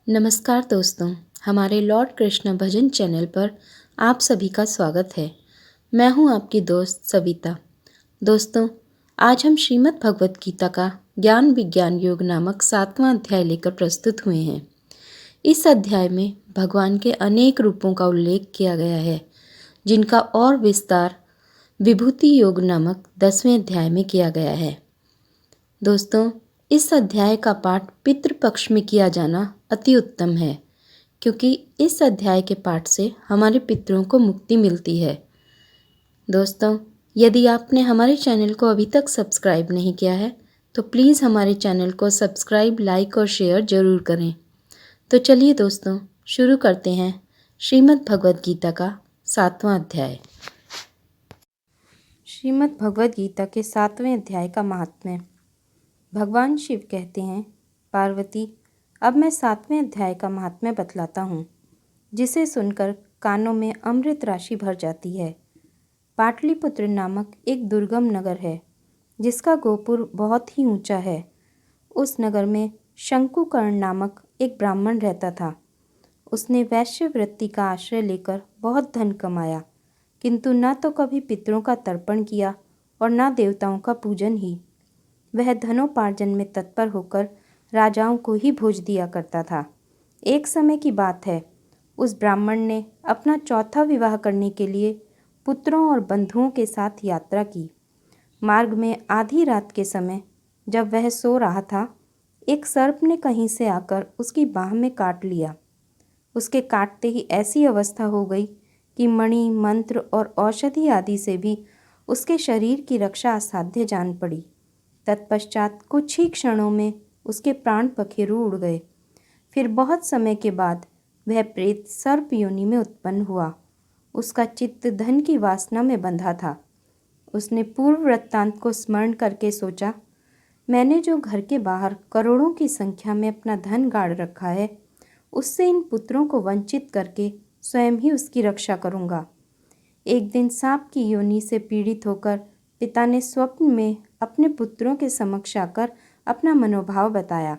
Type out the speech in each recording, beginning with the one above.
नमस्कार दोस्तों, हमारे लॉर्ड कृष्ण भजन चैनल पर आप सभी का स्वागत है। मैं हूं आपकी दोस्त सविता। दोस्तों, आज हम श्रीमद् भगवत गीता का ज्ञान विज्ञान योग नामक 7वां अध्याय लेकर प्रस्तुत हुए हैं। इस अध्याय में भगवान के अनेक रूपों का उल्लेख किया गया है, जिनका और विस्तार विभूति योग नामक 10वें अध्याय में किया गया है। दोस्तों, इस अध्याय का पाठ पितृपक्ष में किया जाना अति उत्तम है, क्योंकि इस अध्याय के पाठ से हमारे पितरों को मुक्ति मिलती है। दोस्तों, यदि आपने हमारे चैनल को अभी तक सब्सक्राइब नहीं किया है तो प्लीज़ हमारे चैनल को सब्सक्राइब, लाइक और शेयर ज़रूर करें। तो चलिए दोस्तों, शुरू करते हैं श्रीमद् भगवद गीता का 7वां अध्याय। श्रीमद् भगवद गीता के 7वें अध्याय का महात्म्य। भगवान शिव कहते हैं, पार्वती, अब मैं 7वें अध्याय का महात्म्य बतलाता हूँ, जिसे सुनकर कानों में अमृत राशि भर जाती है। पाटलिपुत्र नामक एक दुर्गम नगर है, जिसका गोपुर बहुत ही ऊंचा है। उस नगर में शंकुकर्ण नामक एक ब्राह्मण रहता था। उसने वैश्य वृत्ति का आश्रय लेकर बहुत धन कमाया, किंतु न तो कभी पितरों का तर्पण किया और न देवताओं का पूजन ही। वह धनोपार्जन में तत्पर होकर राजाओं को ही भोज दिया करता था। एक समय की बात है, उस ब्राह्मण ने अपना चौथा विवाह करने के लिए पुत्रों और बंधुओं के साथ यात्रा की। मार्ग में आधी रात के समय जब वह सो रहा था, एक सर्प ने कहीं से आकर उसकी बाह में काट लिया। उसके काटते ही ऐसी अवस्था हो गई कि मणि, मंत्र और औषधि आदि से भी उसके शरीर की रक्षा असाध्य जान पड़ी। तत्पश्चात कुछ ही क्षणों में उसके प्राण पखेरु उड़ गए। फिर बहुत समय के बाद वह प्रेत सर्प योनि में उत्पन्न हुआ। उसका चित्त धन की वासना में बंधा था। उसने पूर्व वृत्तांत को स्मरण करके सोचा, मैंने जो घर के बाहर करोड़ों की संख्या में अपना धन गाड़ रखा है, उससे इन पुत्रों को वंचित करके स्वयं ही उसकी रक्षा करूँगा। एक दिन सांप की योनि से पीड़ित होकर पिता ने स्वप्न में अपने पुत्रों के समक्ष आकर अपना मनोभाव बताया।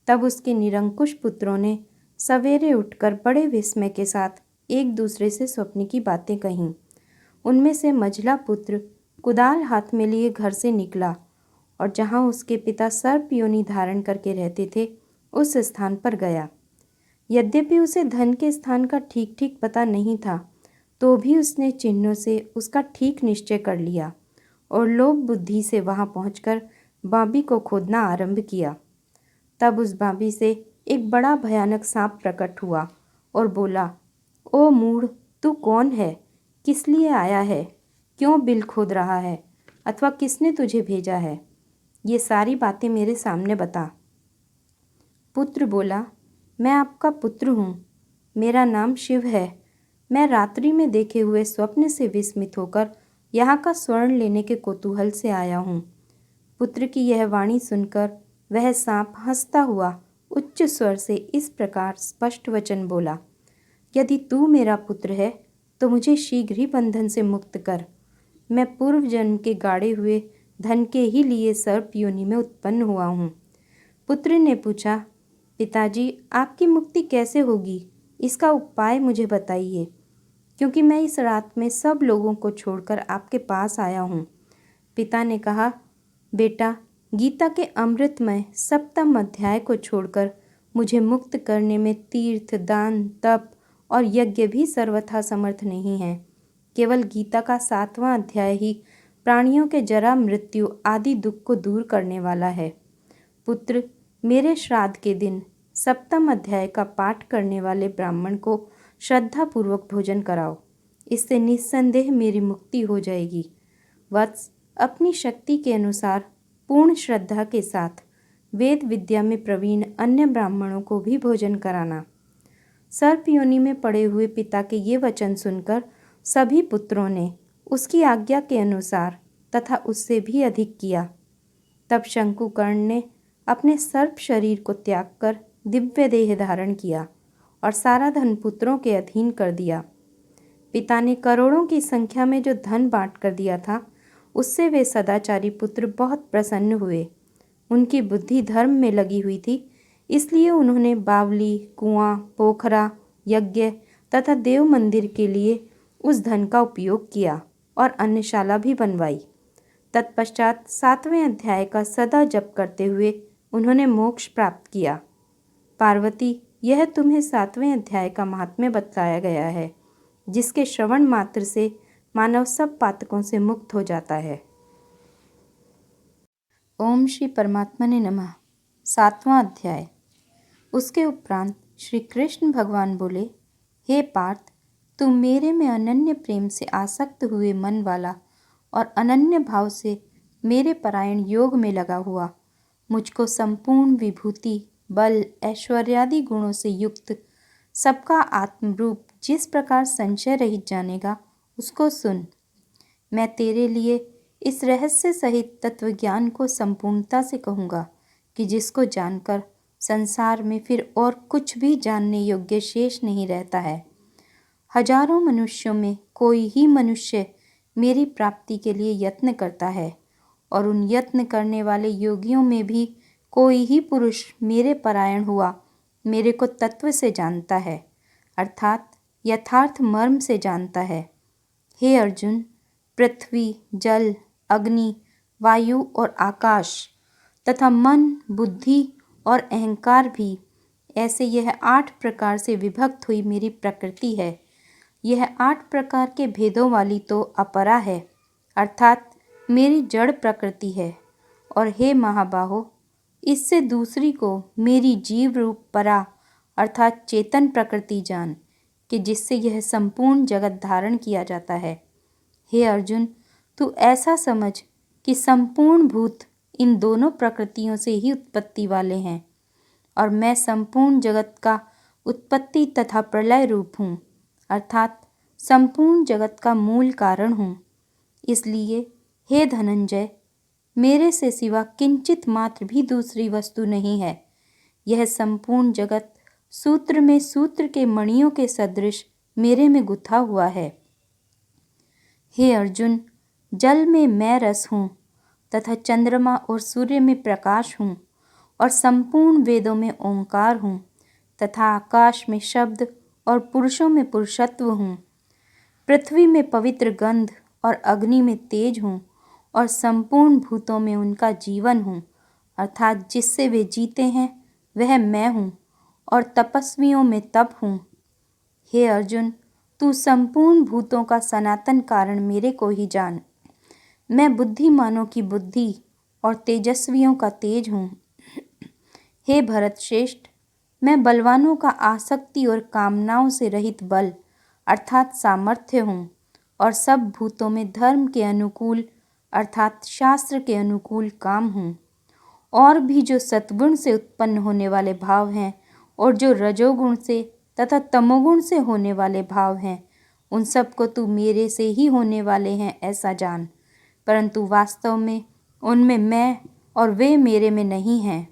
तब उसके निरंकुश पुत्रों ने सवेरे उठकर बड़े विस्मय के साथ एक दूसरे से स्वप्न की बातें कहीं। उनमें से मझला पुत्र कुदाल हाथ में लिए घर से निकला और जहाँ उसके पिता सर्प योनि धारण करके रहते थे, उस स्थान पर गया। यद्यपि उसे धन के स्थान का ठीक ठीक पता नहीं था, तो भी उसने चिन्हों से उसका ठीक निश्चय कर लिया और लोभ बुद्धि से वहां पहुंचकर बाबी को खोदना आरंभ किया। तब उस बाबी से एक बड़ा भयानक सांप प्रकट हुआ और बोला, ओ मूढ़, तू कौन है? किस लिए आया है? क्यों बिल खोद रहा है? अथवा किसने तुझे भेजा है? ये सारी बातें मेरे सामने बता। पुत्र बोला, मैं आपका पुत्र हूँ। मेरा नाम शिव है। मैं रात्रि में देखे हुए स्वप्न से विस्मित होकर यहाँ का स्वर्ण लेने के कौतूहल से आया हूँ। पुत्र की यह वाणी सुनकर वह सांप हंसता हुआ उच्च स्वर से इस प्रकार स्पष्ट वचन बोला, यदि तू मेरा पुत्र है तो मुझे शीघ्र ही बंधन से मुक्त कर। मैं पूर्व जन्म के गाड़े हुए धन के ही लिए सर्प योनि में उत्पन्न हुआ हूँ। पुत्र ने पूछा, पिताजी, आपकी मुक्ति कैसे होगी? इसका उपाय मुझे बताइए, क्योंकि मैं इस रात में सब लोगों को छोड़कर आपके पास आया हूँ। पिता ने कहा, बेटा, गीता के अमृतमय 7वें अध्याय को छोड़कर मुझे मुक्त करने में तीर्थ, दान, तप और यज्ञ भी सर्वथा समर्थ नहीं है। केवल गीता का 7वां अध्याय ही प्राणियों के जरा, मृत्यु आदि दुख को दूर करने वाला है। पुत्र, मेरे श्राद्ध के दिन 7वें अध्याय का पाठ करने वाले ब्राह्मण को श्रद्धापूर्वक भोजन कराओ। इससे निस्संदेह मेरी मुक्ति हो जाएगी। वत्स, अपनी शक्ति के अनुसार पूर्ण श्रद्धा के साथ वेद विद्या में प्रवीण अन्य ब्राह्मणों को भी भोजन कराना। सर्प योनि में पड़े हुए पिता के ये वचन सुनकर सभी पुत्रों ने उसकी आज्ञा के अनुसार तथा उससे भी अधिक किया। तब शंकुकर्ण ने अपने सर्प शरीर को त्याग कर दिव्य देह धारण किया और सारा धन पुत्रों के अधीन कर दिया। पिता ने करोड़ों की संख्या में जो धन बांट कर दिया था, उससे वे सदाचारी पुत्र बहुत प्रसन्न हुए। उनकी बुद्धि धर्म में लगी हुई थी, इसलिए उन्होंने बावली, कुआं, पोखरा, यज्ञ तथा देव मंदिर के लिए उस धन का उपयोग किया और अन्नशाला भी बनवाई। तत्पश्चात 7वें अध्याय का सदा जप करते हुए उन्होंने मोक्ष प्राप्त किया। पार्वती, यह तुम्हें 7वें अध्याय का महात्म्य बताया गया है, जिसके श्रवण मात्र से मानव सब पातकों से मुक्त हो जाता है। ओम श्री परमात्मा ने नमः। 7वां अध्याय। उसके उपरांत श्री कृष्ण भगवान बोले, हे पार्थ, तुम मेरे में अनन्य प्रेम से आसक्त हुए मन वाला और अनन्य भाव से मेरे परायण योग में लगा हुआ, मुझको संपूर्ण विभूति, बल, ऐश्वर्यादि गुणों से युक्त सबका आत्मरूप जिस प्रकार संशय रहित जानेगा, उसको सुन। मैं तेरे लिए इस रहस्य सहित तत्व ज्ञान को संपूर्णता से कहूँगा कि जिसको जानकर संसार में फिर और कुछ भी जानने योग्य शेष नहीं रहता है। हजारों मनुष्यों में कोई ही मनुष्य मेरी प्राप्ति के लिए यत्न करता है, और उन यत्न करने वाले योगियों में भी कोई ही पुरुष मेरे परायण हुआ मेरे को तत्व से जानता है, अर्थात यथार्थ मर्म से जानता है। हे अर्जुन, पृथ्वी, जल, अग्नि, वायु और आकाश तथा मन, बुद्धि और अहंकार भी, ऐसे यह 8 प्रकार से विभक्त हुई मेरी प्रकृति है। यह 8 प्रकार के भेदों वाली तो अपरा है, अर्थात मेरी जड़ प्रकृति है। और हे महाबाहो, इससे दूसरी को मेरी जीव रूप परा अर्थात चेतन प्रकृति जान, कि जिससे यह संपूर्ण जगत धारण किया जाता है। हे अर्जुन, तू ऐसा समझ कि संपूर्ण भूत इन दोनों प्रकृतियों से ही उत्पत्ति वाले हैं, और मैं संपूर्ण जगत का उत्पत्ति तथा प्रलय रूप हूँ, अर्थात संपूर्ण जगत का मूल कारण हूँ। इसलिए हे धनंजय, मेरे से सिवा किंचित मात्र भी दूसरी वस्तु नहीं है। यह संपूर्ण जगत सूत्र में सूत्र के मणियों के सदृश मेरे में गुथा हुआ है। हे अर्जुन, जल में मैं रस हूँ तथा चंद्रमा और सूर्य में प्रकाश हूँ, और संपूर्ण वेदों में ओंकार हूँ तथा आकाश में शब्द और पुरुषों में पुरुषत्व हूँ। पृथ्वी में पवित्र गंध और अग्नि में तेज हूँ, और संपूर्ण भूतों में उनका जीवन हूँ, अर्थात जिससे वे जीते हैं वह मैं हूँ, और तपस्वियों में तप हूँ। हे अर्जुन, तू संपूर्ण भूतों का सनातन कारण मेरे को ही जान। मैं बुद्धिमानों की बुद्धि और तेजस्वियों का तेज हूँ। हे भरत श्रेष्ठ, मैं बलवानों का आसक्ति और कामनाओं से रहित बल अर्थात सामर्थ्य हूँ, और सब भूतों में धर्म के अनुकूल अर्थात शास्त्र के अनुकूल काम हूँ। और भी जो सत्गुण से उत्पन्न होने वाले भाव हैं और जो रजोगुण से तथा तमोगुण से होने वाले भाव हैं, उन सब को तू मेरे से ही होने वाले हैं ऐसा जान, परंतु वास्तव में उनमें मैं और वे मेरे में नहीं हैं।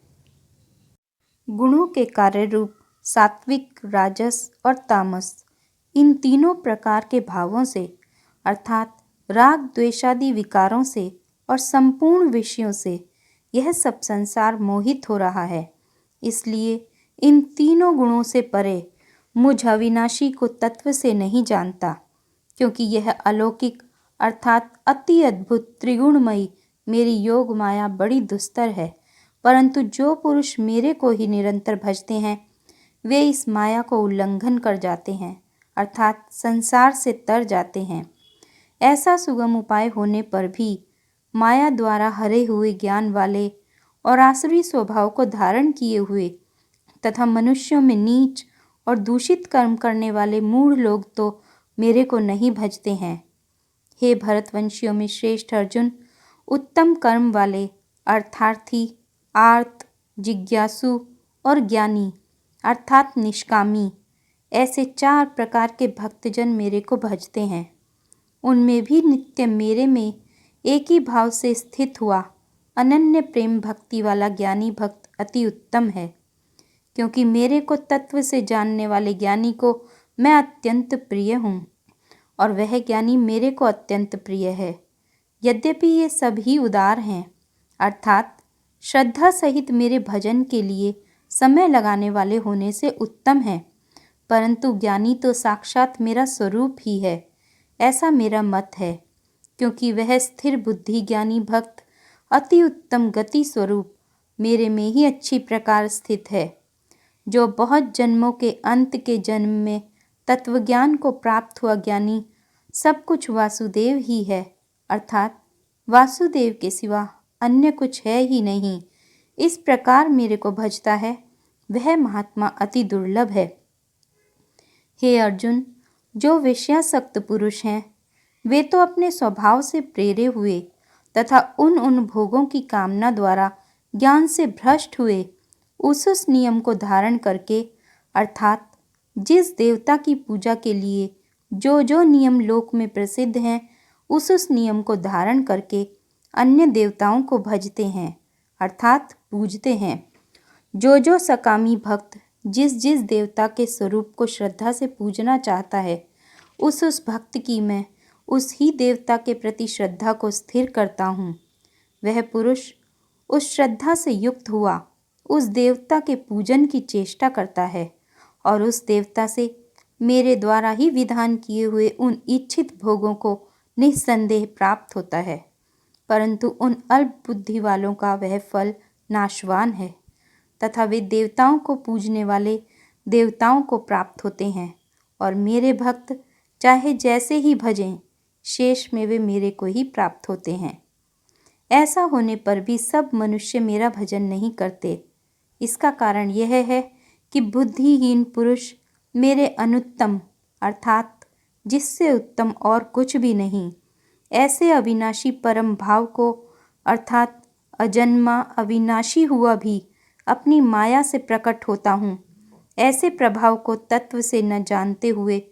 गुणों के कार्य रूप सात्विक, राजस और तामस, इन तीनों प्रकार के भावों से अर्थात राग द्वेषादि विकारों से और संपूर्ण विषयों से यह सब संसार मोहित हो रहा है। इसलिए इन तीनों गुणों से परे मुझ अविनाशी को तत्व से नहीं जानता, क्योंकि यह अलौकिक अर्थात अति अद्भुत त्रिगुणमयी मेरी योग माया बड़ी दुस्तर है। परंतु जो पुरुष मेरे को ही निरंतर भजते हैं, वे इस माया को उल्लंघन कर जाते हैं, अर्थात संसार से तर जाते हैं। ऐसा सुगम उपाय होने पर भी माया द्वारा हरे हुए ज्ञान वाले और आसुरी स्वभाव को धारण किए हुए तथा मनुष्यों में नीच और दूषित कर्म करने वाले मूढ़ लोग तो मेरे को नहीं भजते हैं। हे भरतवंशियों में श्रेष्ठ अर्जुन, उत्तम कर्म वाले अर्थार्थी, आर्त, जिज्ञासु और ज्ञानी अर्थात निष्कामी, ऐसे 4 प्रकार के भक्तजन मेरे को भजते हैं। उनमें भी नित्य मेरे में एक ही भाव से स्थित हुआ अनन्य प्रेम भक्ति वाला ज्ञानी भक्त अति उत्तम है, क्योंकि मेरे को तत्व से जानने वाले ज्ञानी को मैं अत्यंत प्रिय हूँ, और वह ज्ञानी मेरे को अत्यंत प्रिय है। यद्यपि ये सभी उदार हैं, अर्थात श्रद्धा सहित मेरे भजन के लिए समय लगाने वाले होने से उत्तम है, परंतु ज्ञानी तो साक्षात मेरा स्वरूप ही है, ऐसा मेरा मत है। क्योंकि वह स्थिर बुद्धि ज्ञानी भक्त अति उत्तम गति स्वरूप मेरे में ही अच्छी प्रकार स्थित है। जो बहुत जन्मों के अंत के जन्म में तत्वज्ञान को प्राप्त हुआ ज्ञानी सब कुछ वासुदेव ही है, अर्थात वासुदेव के सिवा अन्य कुछ है ही नहीं, इस प्रकार मेरे को भजता है, वह महात्मा अति दुर्लभ है। हे अर्जुन, जो विषयासक्त पुरुष हैं वे तो अपने स्वभाव से प्रेरे हुए तथा उन भोगों की कामना द्वारा ज्ञान से भ्रष्ट हुए उस नियम को धारण करके, अर्थात जिस देवता की पूजा के लिए जो नियम लोक में प्रसिद्ध हैं उस नियम को धारण करके अन्य देवताओं को भजते हैं, अर्थात पूजते हैं। जो सकामी भक्त जिस देवता के स्वरूप को श्रद्धा से पूजना चाहता है उस भक्त की मैं उस ही देवता के प्रति श्रद्धा को स्थिर करता हूँ। वह पुरुष उस श्रद्धा से युक्त हुआ उस देवता के पूजन की चेष्टा करता है और उस देवता से मेरे द्वारा ही विधान किए हुए उन इच्छित भोगों को निस्संदेह प्राप्त होता है, परंतु उन अल्प बुद्धि वालों का वह फल नाशवान है तथा वे देवताओं को पूजने वाले देवताओं को प्राप्त होते हैं और मेरे भक्त चाहे जैसे ही भजें शेष में वे मेरे को ही प्राप्त होते हैं। ऐसा होने पर भी सब मनुष्य मेरा भजन नहीं करते। इसका कारण यह है कि बुद्धिहीन पुरुष मेरे अनुत्तम अर्थात जिससे उत्तम और कुछ भी नहीं ऐसे अविनाशी परम भाव को अर्थात अजन्मा अविनाशी हुआ भी अपनी माया से प्रकट होता हूँ, ऐसे प्रभाव को तत्व से न जानते हुए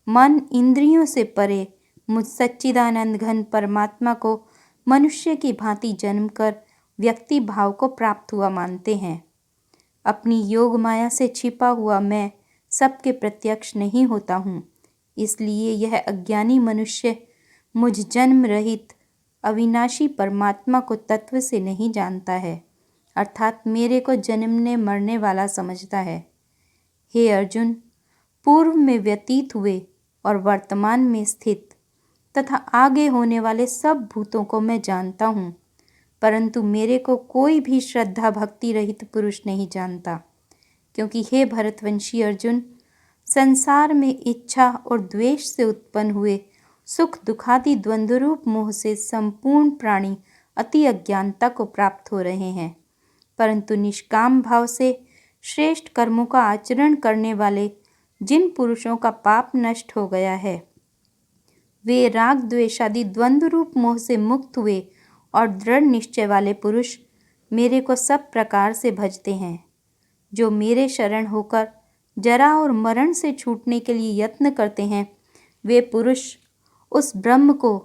मन इंद्रियों से परे मुझ सच्चिदानंद घन परमात्मा को मनुष्य की भांति जन्म कर व्यक्ति भाव को प्राप्त हुआ मानते हैं। अपनी योग माया से छिपा हुआ मैं सबके प्रत्यक्ष नहीं होता हूँ, इसलिए यह अज्ञानी मनुष्य मुझ जन्म रहित अविनाशी परमात्मा को तत्व से नहीं जानता है, अर्थात मेरे को जन्मने मरने वाला समझता है। हे अर्जुन, पूर्व में व्यतीत हुए और वर्तमान में स्थित तथा आगे होने वाले सब भूतों को मैं जानता हूँ, परंतु मेरे को कोई भी श्रद्धा भक्ति रहित पुरुष नहीं जानता। क्योंकि हे भरतवंशी अर्जुन, संसार में इच्छा और द्वेष से उत्पन्न हुए सुख दुखादि द्वंद्वरूप मोह से संपूर्ण प्राणी अति अज्ञानता को प्राप्त हो रहे हैं, परंतु निष्काम भाव से श्रेष्ठ कर्मों का आचरण करने वाले जिन पुरुषों का पाप नष्ट हो गया है वे राग द्वेषादि द्वंद्व रूप मोह से मुक्त हुए और दृढ़ निश्चय वाले पुरुष मेरे को सब प्रकार से भजते हैं। जो मेरे शरण होकर जरा और मरण से छूटने के लिए यत्न करते हैं वे पुरुष उस ब्रह्म को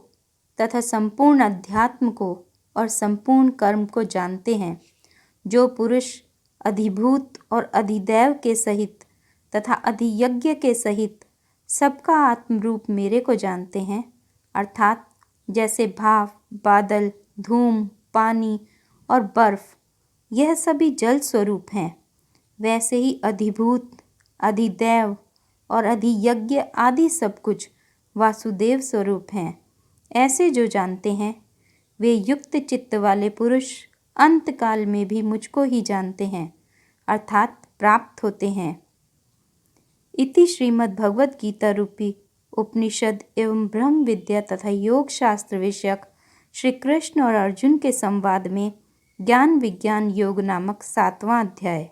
तथा संपूर्ण अध्यात्म को और संपूर्ण कर्म को जानते हैं। जो पुरुष अधिभूत और अधिदैव के सहित तथा अधियज्ञ के सहित सबका आत्मरूप मेरे को जानते हैं, अर्थात जैसे भाव, बादल, धूम, पानी और बर्फ यह सभी जल स्वरूप हैं, वैसे ही अधिभूत, अधिदैव और अधियज्ञ आदि सब कुछ वासुदेव स्वरूप हैं। ऐसे जो जानते हैं वे युक्त चित्त वाले पुरुष अंत काल में भी मुझको ही जानते हैं, अर्थात प्राप्त होते हैं। इति श्रीमद् भगवद गीता रूपी उपनिषद एवं ब्रह्म विद्या तथा योग शास्त्र विषयक श्री कृष्ण और अर्जुन के संवाद में ज्ञान विज्ञान योग नामक 7वां अध्याय।